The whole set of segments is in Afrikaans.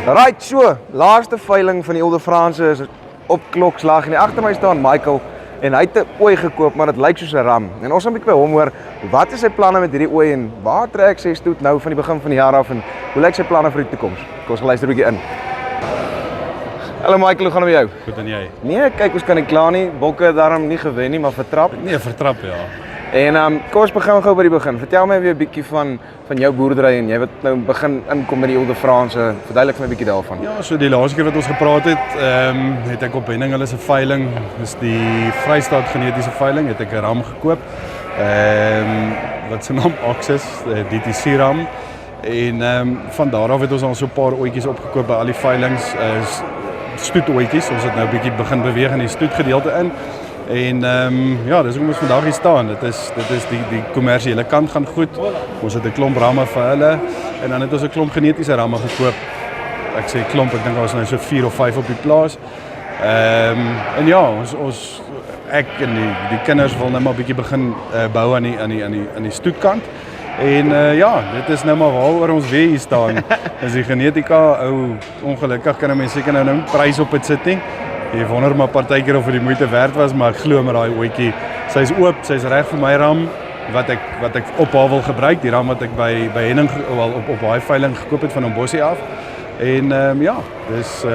Right, so, laaste veiling van die Ile de France is op klokslag en agter my staan Michael en hy het 'n ooi gekoop, maar dit lyk soos 'n ram. En ons gaan 'n bietjie by hom hoor, wat is sy planne met hierdie ooi en waar trek sy stoet nou van die begin van die jaar af en hoe lyk sy planne vir die toekoms? Kom ons luister 'n bietjie in. Hallo Michael, hoe gaan dit met jou? Goed en jy? Nee, kyk ons kan nie kla nie. Bokke het daarom nie gewen nie, maar vertrap. Nee, vertrap ja. En kom ons begin gou by die begin. Vertel my weer 'n bietjie van jou boerdery en jy wat nou begin inkom met die Ile de France. Verduidelik my 'n bietjie daarvan. Ja, so die laaste keer wat ons gepraat het, het ek op Henning hulle se veiling, dis die Vrystaat genetiese veiling, het ek 'n ram gekoop. Wat se naam Axis, DTC ram. En van daar af het ons al so 'n paar ooitjies opgekoop by al die veilings, stoetooitjies. Ons het nou 'n bietjie begin beweeg in die stoetgedeelte in. En ja, dis hoekom ons vandag hier staan. Dit is die kommersiële kant gaan goed. Ons het 'n klomp ramme vir hulle en dan het ons 'n klomp genetiese ramme gekoop. Ek sê klomp, ek dink daar is nou so 4 of 5 op die plaas. En ja, ek en die kinders wil nou maar 'n bietjie begin bou aan die stoetkant. En ja, dit is nou maar waaroor ons weer hier staan. Is die genetika, ongelukkig kan 'n mens seker nou 'n prys op dit sit nie. Jy wonder maar partykeer of dit die moeite werd was, maar ek glo met daai ooitjie. Sy's oop, sy's reg vir my ram wat ek op haar wil gebruik, die ram wat ek by Henning op daai veiling gekoop het van Ombossie af. En ja, dis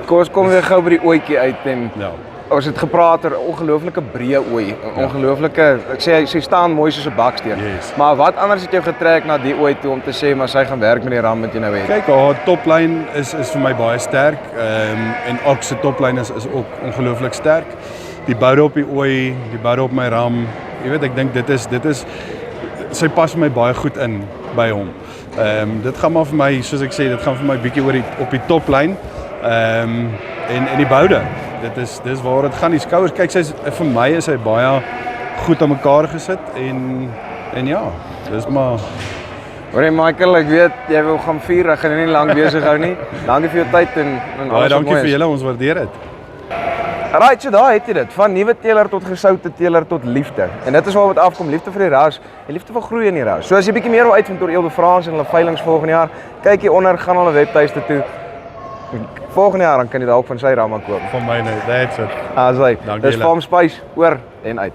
Kom ons kom weer gou by die ooitjie uit en ja. Ons het gepraat oor 'n ongelooflike breë ooi, 'n ongelooflike, ek sê sy staan mooi soos 'n baksteen. Yes. Maar wat anders het jou getrek na die ooi toe om te sê maar sy gaan werk met die ram wat jy nou het? Kyk, haar toplyn is vir my baie sterk. En ook se toplyn is ook ongelooflik sterk. Die boude op die ooi, die boude op my ram. Jy weet, ek dink dit is sy pas vir my baie goed in by hom. Dit gaan maar vir my, soos ek sê, dit gaan vir my bietjie oor op die toplyn. En die boude. Dis waar dit gaan, die skouers. Kyk, vir my is hy baie goed aan mekaar gesit en ja, dis maar. Hoor Michael, ek weet jy wil gaan vier, ek gaan nie lank besig hou nie. Dankie vir jou tyd en baie dankie vir julle, ons waardeer dit. Right, so daar het jy dit, van nuwe teeler tot gesoute teeler tot liefde. En dit is waar wat afkom, liefde vir die ras en liefde vir groei in die ras. So as jy bietjie meer wil uitvind oor Ile de France en hulle veilings volgende jaar, kyk hier onder, gaan hulle webtuiste toe. Volgende jaar dan kan jy dalk van sy ramme koop. Van my net, that's it. Asai. Dankie Dis Farm Spice oor en uit.